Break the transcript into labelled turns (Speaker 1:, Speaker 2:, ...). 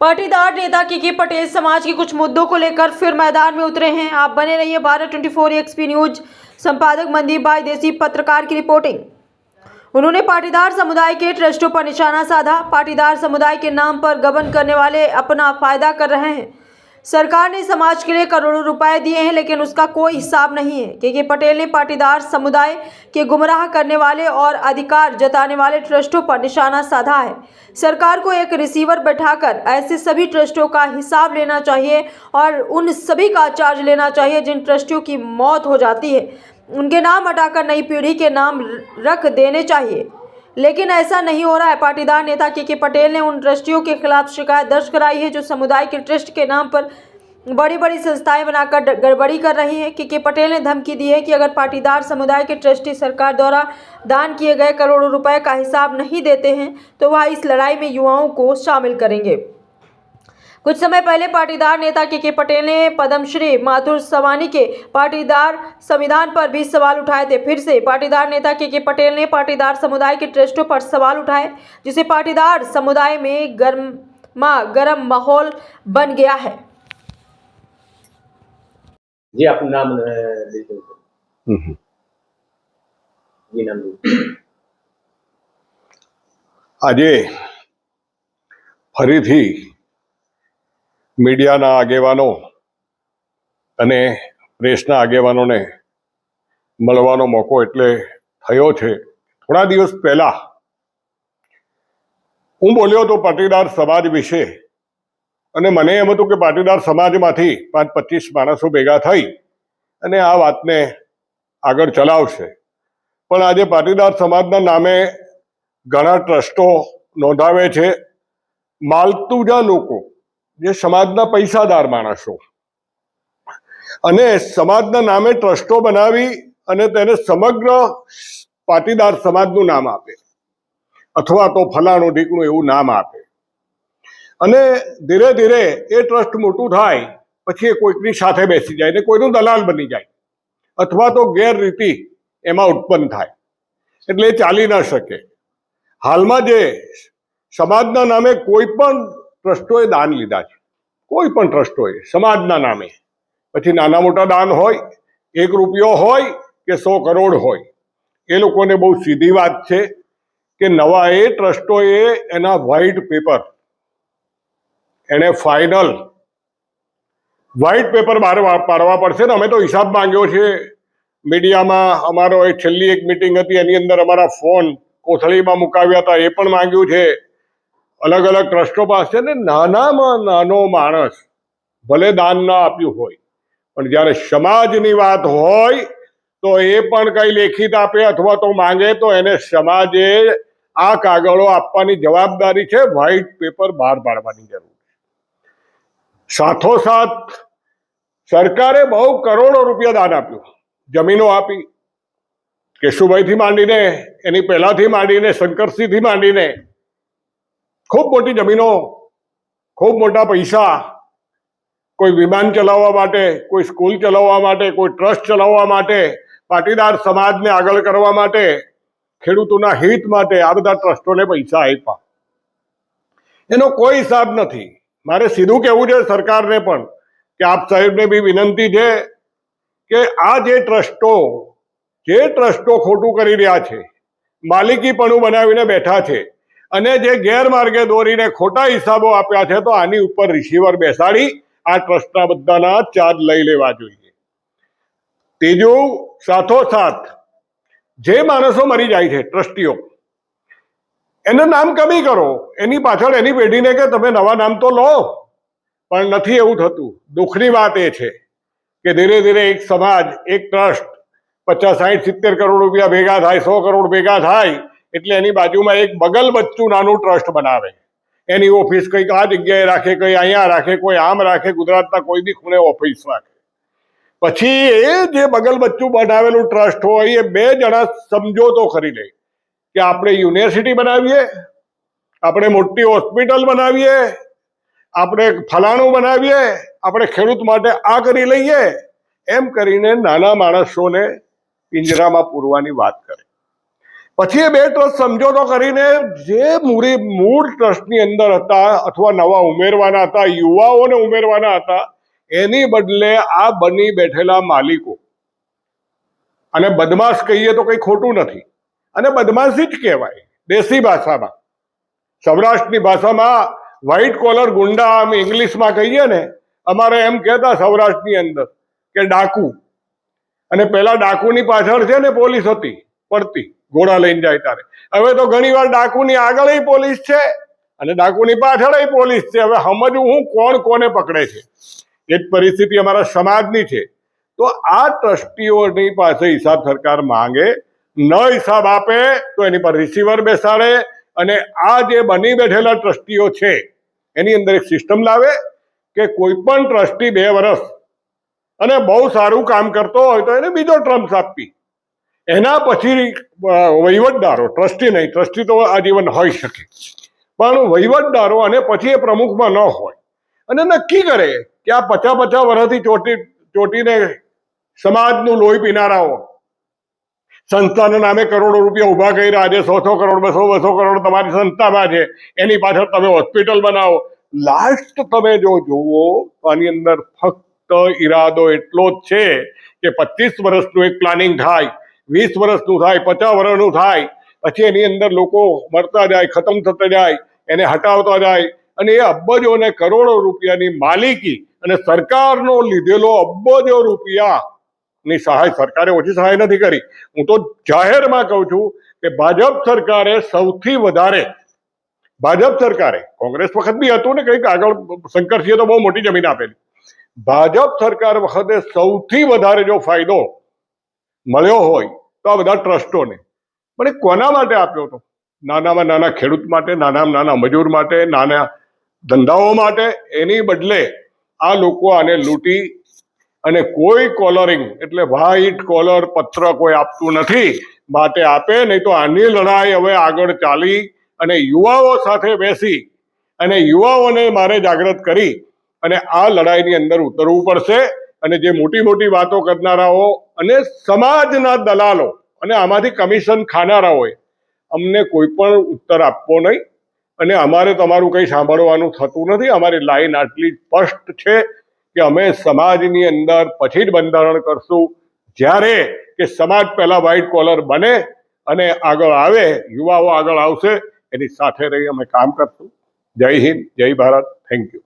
Speaker 1: पाटीदार नेता के पटेल समाज के कुछ मुद्दों को लेकर फिर मैदान में उतरे हैं। आप बने रहिए भारत 24 एक्सपी न्यूज। संपादक मनदीप भाई देसी, पत्रकार की रिपोर्टिंग। उन्होंने पाटीदार समुदाय के ट्रस्टों पर निशाना साधा। पाटीदार समुदाय के नाम पर गबन करने वाले अपना फायदा कर रहे हैं। सरकार ने समाज के लिए करोड़ों रुपए दिए हैं, लेकिन उसका कोई हिसाब नहीं है। के पटेल ने पाटीदार समुदाय के गुमराह करने वाले और अधिकार जताने वाले ट्रस्टों पर निशाना साधा है। सरकार को एक रिसीवर बैठाकर ऐसे सभी ट्रस्टों का हिसाब लेना चाहिए और उन सभी का चार्ज लेना चाहिए जिन ट्रस्टियों की मौत हो जाती है। उनके नाम हटाकर नई पीढ़ी के नाम रख देने चाहिए, लेकिन ऐसा नहीं हो रहा है। पाटीदार नेता के पटेल ने उन ट्रस्टियों के खिलाफ शिकायत दर्ज कराई है जो समुदाय के ट्रस्ट के नाम पर बड़ी बड़ी संस्थाएं बनाकर गड़बड़ी कर रही हैं। के पटेल ने धमकी दी है कि अगर पाटीदार समुदाय के ट्रस्टी सरकार द्वारा दान किए गए करोड़ों रुपए का हिसाब नहीं देते हैं तो वह इस लड़ाई में युवाओं को शामिल करेंगे। कुछ समय पहले पाटीदार नेता के पटेल ने पद्मश्री माथुर सवानी के पाटीदार संविधान पर भी सवाल उठाए थे। फिर से पाटीदार नेता के पटेल ने पाटीदार समुदाय के ट्रस्टों पर सवाल उठाए, जिससे पाटीदार समुदाय में गर्म माहौल बन गया है।
Speaker 2: जी आपનું નામ जी नाम
Speaker 3: આજે ફરીથી મીડિયાના આગેવાનો અને પ્રેસના આગેવાનોને મળવાનો મોકો એટલે થયો છે। થોડા દિવસ પહેલા હું બોલ્યો હતો પાટીદાર સમાજ વિશે અને મને એમ હતું કે પાટીદાર સમાજમાંથી 5-25 માણસો ભેગા થઈ અને આ વાતને આગળ ચલાવશે, પણ આજે પાટીદાર સમાજના નામે ઘણા ટ્રસ્ટો નોંધાવે છે। માલતુજા લોકો, જે સમાજના પૈસાદાર માણસો, અને સમાજના નામે ટ્રસ્ટો બનાવી અને તેને સમગ્ર પાટીદાર સમાજનું નામ આપે અથવા તો ફલાણું ઢીકણું એવું નામ આપે અને ધીરે ધીરે એ ટ્રસ્ટ મોટું થાય પછી એ કોઈકની સાથે બેસી જાય ને કોઈનું દલાલ બની જાય અથવા તો ગેરરીતિ એમાં ઉત્પન્ન થાય, એટલે એ ચાલી ન શકે। હાલમાં જે સમાજના નામે કોઈ પણ ટ્રસ્ટોએ દાન લીધા છે, કોઈ પણ ટ્રસ્ટોએ સમાજના નામે, પછી નાના મોટા દાન હોય, 1 રૂપિયો હોય કે 100 કરોડ હોય, એ લોકોને બહુ સીધી વાત છે કે નવા એ ટ્રસ્ટોએ એના વ્હાઇટ પેપર, એને ફાઇનલ વ્હાઇટ પેપર બહાર પાડવા પડશે ને। અમે તો હિસાબ માંગ્યો છે મીડિયામાં। અમારો એ છેલ્લી એક મિટિંગ હતી એની અંદર અમારા ફોન કોથળીમાં મુકાવ્યા હતા, એ પણ માંગ્યું છે। અલગ અલગ ટ્રસ્ટો પાસે ને નાનામાં નાનો માણસ ભલે દાન ના આપ્યું હોય, પણ જ્યારે સમાજની વાત હોય તો એ પણ કંઈ લેખિત આપે અથવા તો માંગે તો એને સમાજે આ કાગળો આપવાની જવાબદારી છે, વ્હાઇટ પેપર બહાર પાડવાની જરૂર છે। સાથોસાથ સરકારે બહુ કરોડો રૂપિયા દાન આપ્યું, જમીનો આપી, કેશુભાઈથી માંડીને એની પહેલાથી માંડીને શંકરસિંહથી માંડીને ખૂબ મોટી જમીનો, ખૂબ મોટા પૈસા, કોઈ વિમાન ચલાવવા માટે, કોઈ સ્કૂલ ચલાવવા માટે, કોઈ ટ્રસ્ટ ચલાવવા માટે, પાટીદાર સમાજને આગળ કરવા માટે, ખેડૂતોના હિત માટે આ બધા ટ્રસ્ટોને પૈસા આપ્યા, એનો કોઈ હિસાબ નથી। મારે સીધું કહેવું છે સરકારને પણ કે આપ સાહેબને બી વિનંતી છે કે આ જે ટ્રસ્ટો ખોટું કરી રહ્યા છે, માલિકીપણું બનાવીને બેઠા છે અને જે ગેરમાર્ગે દોરીને ખોટા હિસાબો આપ્યા છે, તો આની ઉપર રિસીવર બેસાડી આ ટ્રસ્ટના બધાના ચાર્જ લઈ લેવા જોઈએ। ત્રીજું, સાથોસાથ જે માણસો મરી જાય છે ટ્રસ્ટીઓ, એનું નામ કમી કરો, એની પાછળ એની પેઢીને કે તમે નવા નામ તો લો, પણ નથી એવું થતું। દુઃખની વાત એ છે કે ધીરે ધીરે એક સમાજ, એક ટ્રસ્ટ 50, 60, 70 કરોડ રૂપિયા ભેગા થાય, 100 કરોડ ભેગા થાય એટલે એની બાજુમાં એક બગલ બચ્ચું નાનું ટ્રસ્ટ બનાવે, એની ઓફિસ કંઈક આ જગ્યાએ રાખે, કંઈ અહીંયા રાખે, કોઈ આમ રાખે, ગુજરાતના કોઈ બી ખૂણે ઓફિસ રાખે। પછી એ જે બગલ બચ્ચું બનાવેલું ટ્રસ્ટ હોય એ 2 જણા સમજોતો કરી લે કે આપણે યુનિવર્સિટી બનાવીએ, આપણે મોટી હોસ્પિટલ બનાવીએ, આપણે ફલાણું બનાવીએ, આપણે ખેડૂત માટે આ કરી લઈએ, એમ કરીને નાના માણસોને પિંજરામાં પૂરવાની વાત કરે। પછી એ બે ટ્રસ્ટ સમજોતો કરીને જે મૂળ ટ્રસ્ટની અંદર હતા અથવા નવા ઉમેરવાના હતા, યુવાઓને ઉમેરવાના હતા, એની બદલે આ બની બેઠેલા માલિકો, અને બદમાશ કહીએ તો કંઈ ખોટું નથી, અને બદમાશી જ કહેવાય દેશી ભાષામાં. સૌરાષ્ટ્રની ભાષામાં વ્હાઇટ કોલર ગુંડા આમ ઇંગ્લિશમાં કહીએ ને, અમારે એમ કહેતા સૌરાષ્ટ્રની અંદર કે ડાકુ, અને પેલા ડાકુની પાછળ છે ને પોલીસ હતી પડતી, ઘોડા લઈને જાય ત્યારે. હવે તો ઘણી વાર ડાકુની આગળ પોલીસ છે અને ડાકુની પાછળ પોલીસ છે. હવે સમજવું હું કોણ કોને પકડે છે. એ જ પરિસ્થિતિ અમારા સમાજની છે. તો આ ટ્રસ્ટીઓની પાસે હિસાબ સરકાર માંગે, ન હિસાબ આપે તો એની પર રિસીવર બેસાડે, અને આ જે બની બેઠેલા ટ્રસ્ટીઓ છે એની અંદર એક સિસ્ટમ લાવે કે કોઈ પણ ટ્રસ્ટી 2 વર્ષ અને બહુ સારું કામ કરતો હોય તો એને બીજો ટર્મ્સ આપી, એના પછી વહીવટદારો, ટ્રસ્ટી નહીં, ટ્રસ્ટી તો આજીવન હોઈ શકે, પણ વહીવટદારો અને પછી એ પ્રમુખમાં ન હોય, અને નક્કી કરે કે આ 50 વર્ષથી ચોટીને સમાજનું લોહી પીનારાઓ સંસ્થાના નામે કરોડો રૂપિયા ઉભા કર્યા, આજે 100 કરોડ 200 કરોડ તમારી સંસ્થામાં છે, એની પાછળ તમે હોસ્પિટલ બનાવો. લાસ્ટ તમે જો જુઓ તો આની અંદર ફક્ત ઈરાદો એટલો જ છે કે 25 વર્ષનું એક પ્લાનિંગ થાય, 20 વર્ષનું થાય, 50 વર્ષનું થાય, પછી એની અંદર લોકો મરતા જાય, ખતમ થતા જાય, એને હટાવતા જાય, અને એ અબજો ને કરોડો રૂપિયાની માલિકી અને સરકારનો લીધેલો અબજો રૂપિયાની સહાય સરકારે ઓછી સહાય નથી કરી. હું તો જાહેરમાં કહું છું કે ભાજપ સરકારે સૌથી વધારે, ભાજપ સરકારે, કોંગ્રેસ વખત બી હતું ને કંઈક આગળ, શંકરસિંહે તો બહુ મોટી જમીન આપેલી, ભાજપ સરકાર વખતે સૌથી વધારે જો ફાયદો મળ્યો હોય તો આ બધા ટ્રસ્ટોને. પણ એ કોના માટે આપ્યો હતો? નાનામાં નાના ખેડૂત માટે, નાનામાં નાના મજૂર માટે, નાના ધંધાઓ માટે. એની બદલે આ લોકો આને લૂંટી, અને કોઈ કોલરિંગ એટલે વ્હાઇટ કોલર પત્ર કોઈ આપતું નથી, માટે આપે નહીં તો આની લડાઈ હવે આગળ ચાલી અને યુવાઓ સાથે બેસી અને યુવાઓને મારે જાગૃત કરી અને આ લડાઈની અંદર ઉતરવું પડશે. અને જે મોટી મોટી વાતો કરનારાઓ અને સમાજના દલાલો અને આમાંથી કમિશન ખાનારાઓએ અમને કોઈ પણ ઉત્તર આપવો નહીં, અને અમારે તમારું કંઈ સાંભળવાનું થતું નથી. અમારી લાઈન આટલી સ્પષ્ટ છે કે અમે સમાજની અંદર પછી જ બંધારણ કરશું, જ્યારે કે સમાજ પહેલા વ્હાઇટ કોલર બને અને આગળ આવે, યુવાઓ આગળ આવશે, એની સાથે રહી અમે કામ કરશું. જય હિન્દ, જય ભારત, થેન્ક યુ.